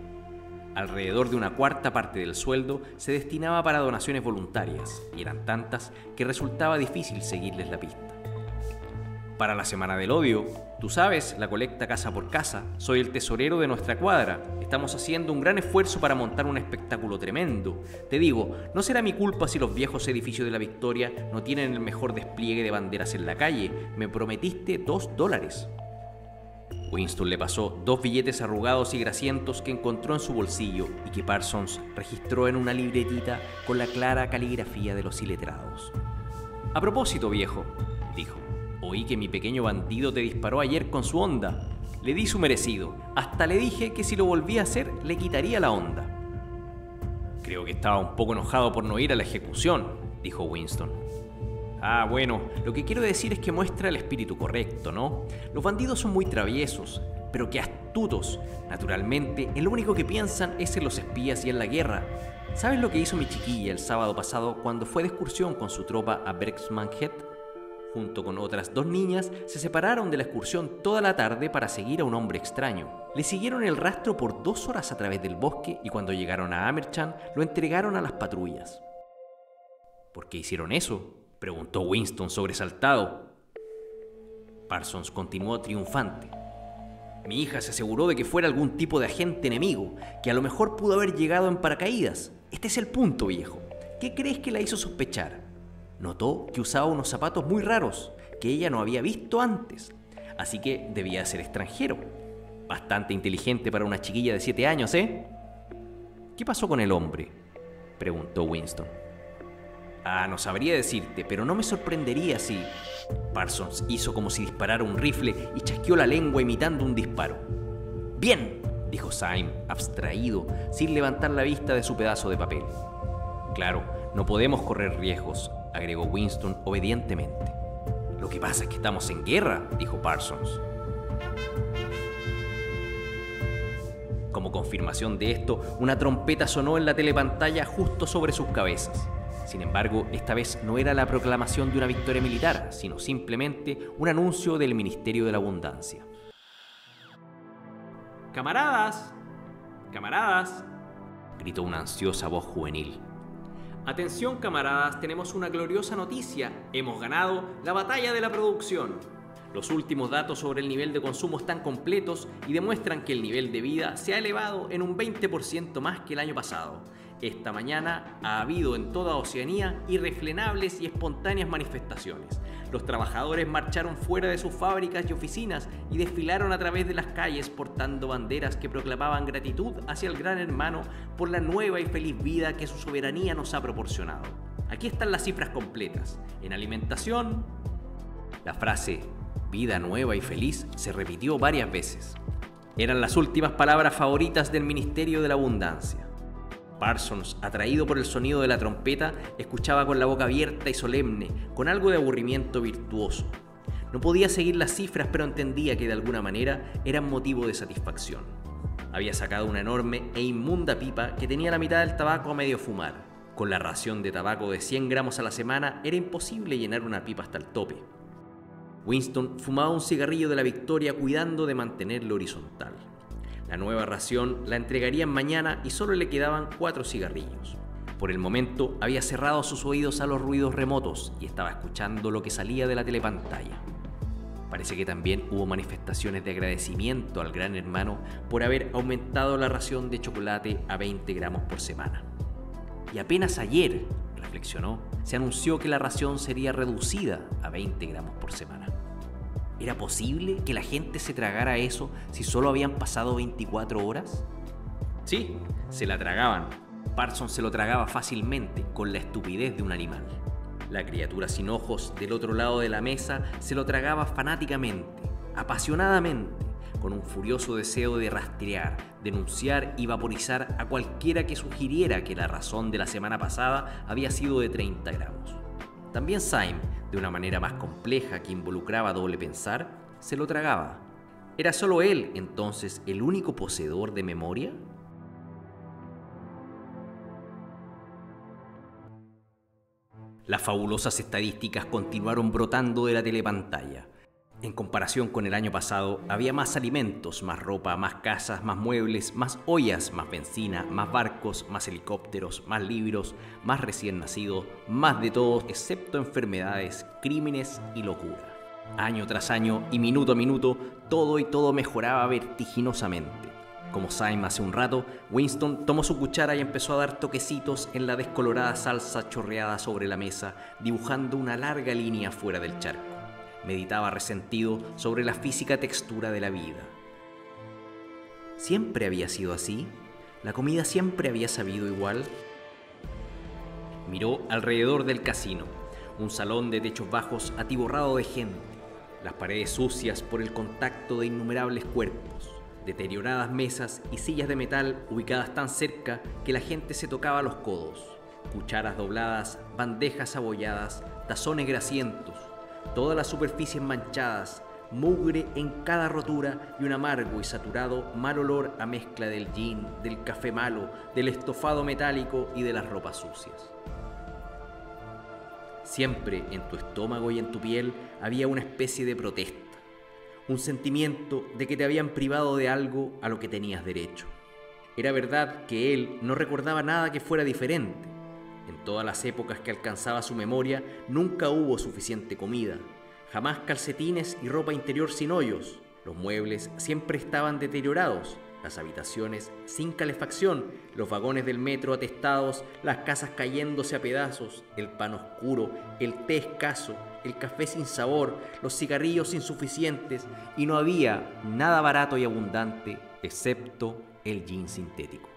S1: Alrededor de una cuarta parte del sueldo se destinaba para donaciones voluntarias, y eran tantas que resultaba difícil seguirles la pista. «Para la Semana del Odio, tú sabes, la colecta casa por casa, soy el tesorero de nuestra cuadra. Estamos haciendo un gran esfuerzo para montar un espectáculo tremendo. Te digo, no será mi culpa si los viejos edificios de la Victoria no tienen el mejor despliegue de banderas en la calle. Me prometiste $2. Winston le pasó 2 billetes arrugados y grasientos que encontró en su bolsillo y que Parsons registró en una libretita con la clara caligrafía de los iletrados. «A propósito, viejo», dijo, «oí que mi pequeño bandido te disparó ayer con su honda. Le di su merecido. Hasta le dije que si lo volvía a hacer, le quitaría la honda». «Creo que estaba un poco enojado por no ir a la ejecución», dijo Winston. «Ah, bueno, lo que quiero decir es que muestra el espíritu correcto, ¿no? Los bandidos son muy traviesos, pero qué astutos. Naturalmente, lo único que piensan es en los espías y en la guerra. ¿Sabes lo que hizo mi chiquilla el sábado pasado cuando fue de excursión con su tropa a Berksman Head? Junto con otras 2 niñas, se separaron de la excursión toda la tarde para seguir a un hombre extraño. Le siguieron el rastro por 2 horas a través del bosque y cuando llegaron a Amersham, lo entregaron a las patrullas». «¿Por qué hicieron eso?», preguntó Winston sobresaltado. Parsons continuó triunfante. «Mi hija se aseguró de que fuera algún tipo de agente enemigo, que a lo mejor pudo haber llegado en paracaídas. Este es el punto, viejo. ¿Qué crees que la hizo sospechar? Notó que usaba unos zapatos muy raros, que ella no había visto antes, así que debía ser extranjero. Bastante inteligente para una chiquilla de 7 años, ¿eh? ¿Qué pasó con el hombre?», preguntó Winston. «Ah, no sabría decirte, pero no me sorprendería si...». Parsons hizo como si disparara un rifle y chasqueó la lengua imitando un disparo. «Bien», dijo Syme, abstraído, sin levantar la vista de su pedazo de papel. «Claro, no podemos correr riesgos», agregó Winston obedientemente. «Lo que pasa es que estamos en guerra», dijo Parsons. Como confirmación de esto, una trompeta sonó en la telepantalla justo sobre sus cabezas. Sin embargo, esta vez no era la proclamación de una victoria militar, sino simplemente un anuncio del Ministerio de la Abundancia. «¡Camaradas! ¡Camaradas!», gritó una ansiosa voz juvenil. «Atención, camaradas, tenemos una gloriosa noticia. Hemos ganado la batalla de la producción. Los últimos datos sobre el nivel de consumo están completos y demuestran que el nivel de vida se ha elevado en un 20% más que el año pasado. Esta mañana ha habido en toda Oceanía irrefrenables y espontáneas manifestaciones. Los trabajadores marcharon fuera de sus fábricas y oficinas y desfilaron a través de las calles portando banderas que proclamaban gratitud hacia el Gran Hermano por la nueva y feliz vida que su soberanía nos ha proporcionado. Aquí están las cifras completas. En alimentación...». La frase «vida nueva y feliz» se repitió varias veces. Eran las últimas palabras favoritas del Ministerio de la Abundancia. Parsons, atraído por el sonido de la trompeta, escuchaba con la boca abierta y solemne, con algo de aburrimiento virtuoso. No podía seguir las cifras, pero entendía que de alguna manera eran motivo de satisfacción. Había sacado una enorme e inmunda pipa que tenía la mitad del tabaco a medio fumar. Con la ración de tabaco de 100 gramos a la semana era imposible llenar una pipa hasta el tope. Winston fumaba un cigarrillo de la Victoria cuidando de mantenerlo horizontal. La nueva ración la entregarían mañana y solo le quedaban 4 cigarrillos. Por el momento había cerrado sus oídos a los ruidos remotos y estaba escuchando lo que salía de la telepantalla. Parece que también hubo manifestaciones de agradecimiento al gran hermano por haber aumentado la ración de chocolate a 20 gramos por semana. Y apenas ayer, reflexionó, se anunció que la ración sería reducida a 20 gramos por semana. ¿Era posible que la gente se tragara eso si solo habían pasado 24 horas? Sí, se la tragaban. Parsons se lo tragaba fácilmente, con la estupidez de un animal. La criatura sin ojos del otro lado de la mesa se lo tragaba fanáticamente, apasionadamente, con un furioso deseo de rastrear, denunciar y vaporizar a cualquiera que sugiriera que la razón de la semana pasada había sido de 30 gramos. También Syme, de una manera más compleja que involucraba doble pensar, se lo tragaba. ¿Era solo él, entonces, el único poseedor de memoria? Las fabulosas estadísticas continuaron brotando de la telepantalla. En comparación con el año pasado, había más alimentos, más ropa, más casas, más muebles, más ollas, más benzina, más barcos, más helicópteros, más libros, más recién nacidos, más de todo, excepto enfermedades, crímenes y locura. Año tras año y minuto a minuto, todo mejoraba vertiginosamente. Como Syme hace un rato, Winston tomó su cuchara y empezó a dar toquecitos en la descolorada salsa chorreada sobre la mesa, dibujando una larga línea fuera del charco. Meditaba resentido sobre la física textura de la vida. ¿Siempre había sido así? ¿La comida siempre había sabido igual? Miró alrededor del casino, un salón de techos bajos atiborrado de gente, las paredes sucias por el contacto de innumerables cuerpos, deterioradas mesas y sillas de metal ubicadas tan cerca que la gente se tocaba los codos, cucharas dobladas, bandejas abolladas, tazones grasientos, todas las superficies manchadas, mugre en cada rotura y un amargo y saturado mal olor a mezcla del gin, del café malo, del estofado metálico y de las ropas sucias. Siempre en tu estómago y en tu piel había una especie de protesta, un sentimiento de que te habían privado de algo a lo que tenías derecho. Era verdad que él no recordaba nada que fuera diferente. En todas las épocas que alcanzaba su memoria, nunca hubo suficiente comida, jamás calcetines y ropa interior sin hoyos. Los muebles siempre estaban deteriorados, las habitaciones sin calefacción, los vagones del metro atestados, las casas cayéndose a pedazos, el pan oscuro, el té escaso, el café sin sabor, los cigarrillos insuficientes, y no había nada barato y abundante excepto el gin sintético.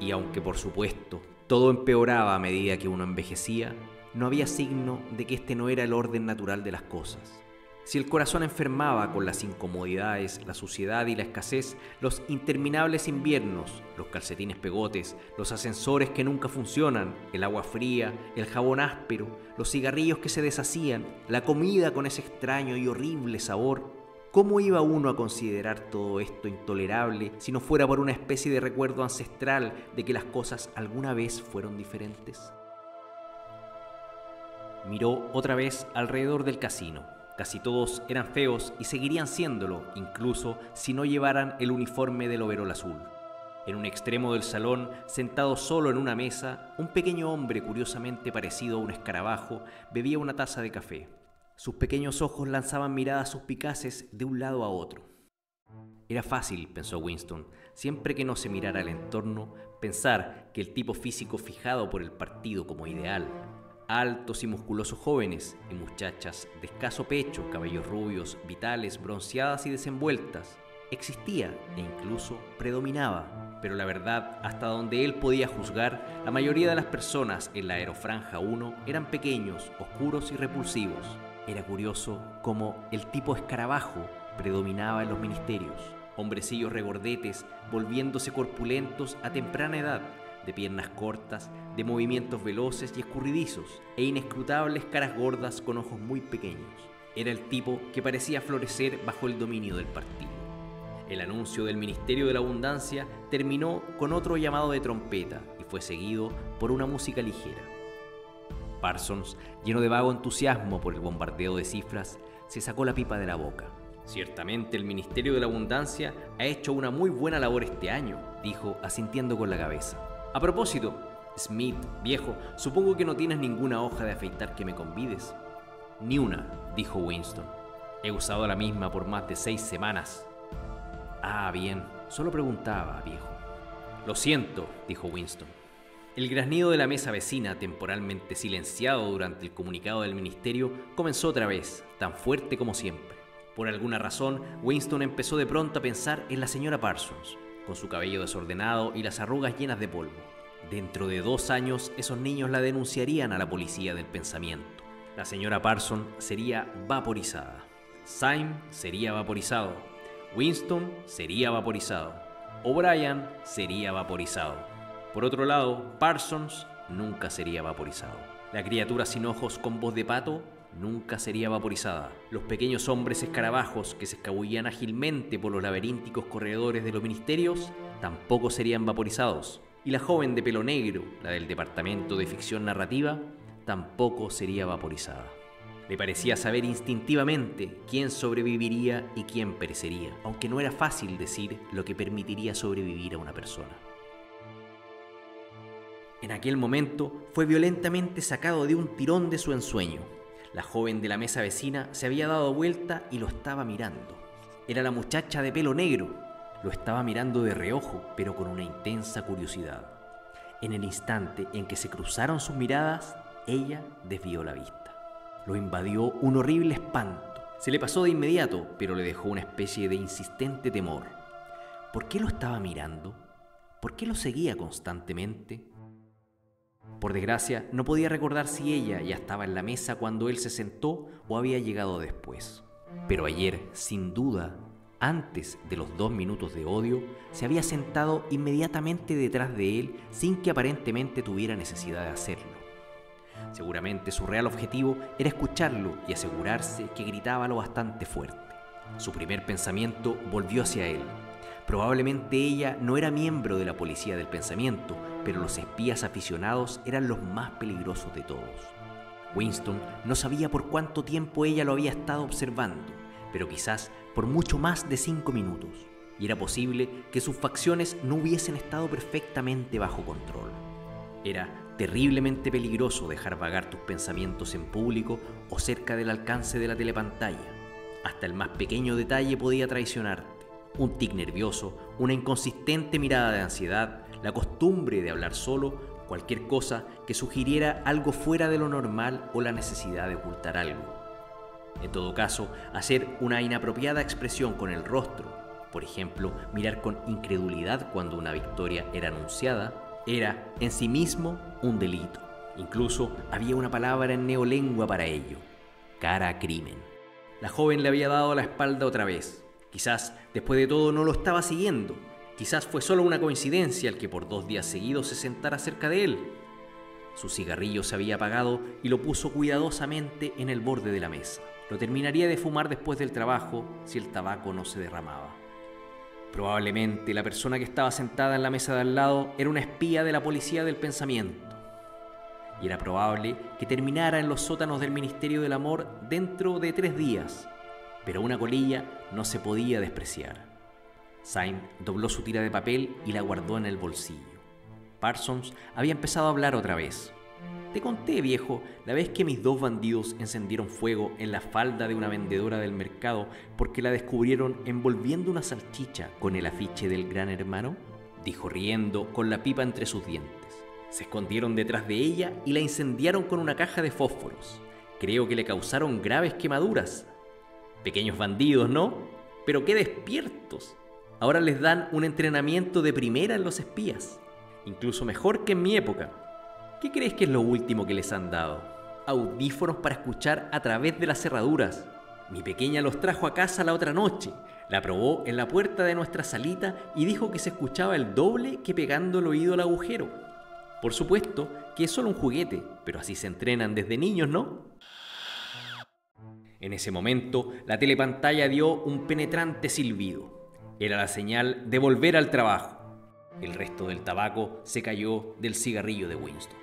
S1: Y aunque por supuesto todo empeoraba a medida que uno envejecía, no había signo de que este no era el orden natural de las cosas. Si el corazón enfermaba con las incomodidades, la suciedad y la escasez, los interminables inviernos, los calcetines pegotes, los ascensores que nunca funcionan, el agua fría, el jabón áspero, los cigarrillos que se deshacían, la comida con ese extraño y horrible sabor, ¿cómo iba uno a considerar todo esto intolerable si no fuera por una especie de recuerdo ancestral de que las cosas alguna vez fueron diferentes? Miró otra vez alrededor del casino. Casi todos eran feos y seguirían siéndolo, incluso si no llevaran el uniforme del overol azul. En un extremo del salón, sentado solo en una mesa, un pequeño hombre curiosamente parecido a un escarabajo bebía una taza de café. Sus pequeños ojos lanzaban miradas suspicaces de un lado a otro. Era fácil, pensó Winston, siempre que no se mirara el entorno, pensar que el tipo físico fijado por el partido como ideal, altos y musculosos jóvenes y muchachas de escaso pecho, cabellos rubios, vitales, bronceadas y desenvueltas, existía e incluso predominaba. Pero la verdad, hasta donde él podía juzgar, la mayoría de las personas en la aerofranja 1 eran pequeños, oscuros y repulsivos. Era curioso cómo el tipo escarabajo predominaba en los ministerios. Hombrecillos regordetes, volviéndose corpulentos a temprana edad, de piernas cortas, de movimientos veloces y escurridizos, e inescrutables caras gordas con ojos muy pequeños. Era el tipo que parecía florecer bajo el dominio del partido. El anuncio del Ministerio de la Abundancia terminó con otro llamado de trompeta y fue seguido por una música ligera. Parsons, lleno de vago entusiasmo por el bombardeo de cifras, se sacó la pipa de la boca. Ciertamente el Ministerio de la Abundancia ha hecho una muy buena labor este año, dijo asintiendo con la cabeza. A propósito, Smith, viejo, supongo que no tienes ninguna hoja de afeitar que me convides. Ni una, dijo Winston. He usado la misma por más de 6 semanas. Ah, bien, solo preguntaba, viejo. Lo siento, dijo Winston. El graznido de la mesa vecina, temporalmente silenciado durante el comunicado del ministerio, comenzó otra vez, tan fuerte como siempre. Por alguna razón, Winston empezó de pronto a pensar en la señora Parsons, con su cabello desordenado y las arrugas llenas de polvo. Dentro de 2 años, esos niños la denunciarían a la policía del pensamiento. La señora Parsons sería vaporizada. Syme sería vaporizado. Winston sería vaporizado. O'Brien sería vaporizado. Por otro lado, Parsons nunca sería vaporizado. La criatura sin ojos con voz de pato nunca sería vaporizada. Los pequeños hombres escarabajos que se escabullían ágilmente por los laberínticos corredores de los ministerios tampoco serían vaporizados. Y la joven de pelo negro, la del departamento de ficción narrativa, tampoco sería vaporizada. Le parecía saber instintivamente quién sobreviviría y quién perecería, aunque no era fácil decir lo que permitiría sobrevivir a una persona. En aquel momento fue violentamente sacado de un tirón de su ensueño. La joven de la mesa vecina se había dado vuelta y lo estaba mirando. Era la muchacha de pelo negro. Lo estaba mirando de reojo, pero con una intensa curiosidad. En el instante en que se cruzaron sus miradas, ella desvió la vista. Lo invadió un horrible espanto. Se le pasó de inmediato, pero le dejó una especie de insistente temor. ¿Por qué lo estaba mirando? ¿Por qué lo seguía constantemente? Por desgracia, no podía recordar si ella ya estaba en la mesa cuando él se sentó o había llegado después. Pero ayer, sin duda, antes de los 2 minutos de odio, se había sentado inmediatamente detrás de él sin que aparentemente tuviera necesidad de hacerlo. Seguramente su real objetivo era escucharlo y asegurarse que gritaba lo bastante fuerte. Su primer pensamiento volvió hacia él. Probablemente ella no era miembro de la policía del pensamiento, pero los espías aficionados eran los más peligrosos de todos. Winston no sabía por cuánto tiempo ella lo había estado observando, pero quizás por mucho más de 5 minutos, y era posible que sus facciones no hubiesen estado perfectamente bajo control. Era terriblemente peligroso dejar vagar tus pensamientos en público o cerca del alcance de la telepantalla. Hasta el más pequeño detalle podía traicionarte. Un tic nervioso, una inconsistente mirada de ansiedad, la costumbre de hablar solo, cualquier cosa que sugiriera algo fuera de lo normal o la necesidad de ocultar algo. En todo caso, hacer una inapropiada expresión con el rostro, por ejemplo, mirar con incredulidad cuando una victoria era anunciada, era en sí mismo un delito. Incluso había una palabra en neolengua para ello: cara crimen. La joven le había dado la espalda otra vez. Quizás, después de todo, no lo estaba siguiendo. Quizás fue solo una coincidencia el que por 2 días seguidos se sentara cerca de él. Su cigarrillo se había apagado y lo puso cuidadosamente en el borde de la mesa. Lo terminaría de fumar después del trabajo si el tabaco no se derramaba. Probablemente la persona que estaba sentada en la mesa de al lado era una espía de la policía del pensamiento. Y era probable que terminara en los sótanos del Ministerio del Amor dentro de 3 días. Pero una colilla no se podía despreciar. Syme dobló su tira de papel y la guardó en el bolsillo. Parsons había empezado a hablar otra vez. Te conté, viejo, la vez que mis 2 bandidos encendieron fuego en la falda de una vendedora del mercado porque la descubrieron envolviendo una salchicha con el afiche del Gran Hermano, dijo riendo con la pipa entre sus dientes. Se escondieron detrás de ella y la incendiaron con una caja de fósforos. Creo que le causaron graves quemaduras. Pequeños bandidos, ¿no? Pero qué despiertos. Ahora les dan un entrenamiento de primera en los espías, incluso mejor que en mi época. ¿Qué crees que es lo último que les han dado? Audífonos para escuchar a través de las cerraduras. Mi pequeña los trajo a casa la otra noche. La probó en la puerta de nuestra salita y dijo que se escuchaba el doble que pegando el oído al agujero. Por supuesto que es solo un juguete, pero así se entrenan desde niños, ¿no? En ese momento, la telepantalla dio un penetrante silbido. Era la señal de volver al trabajo. El resto del tabaco se cayó del cigarrillo de Winston.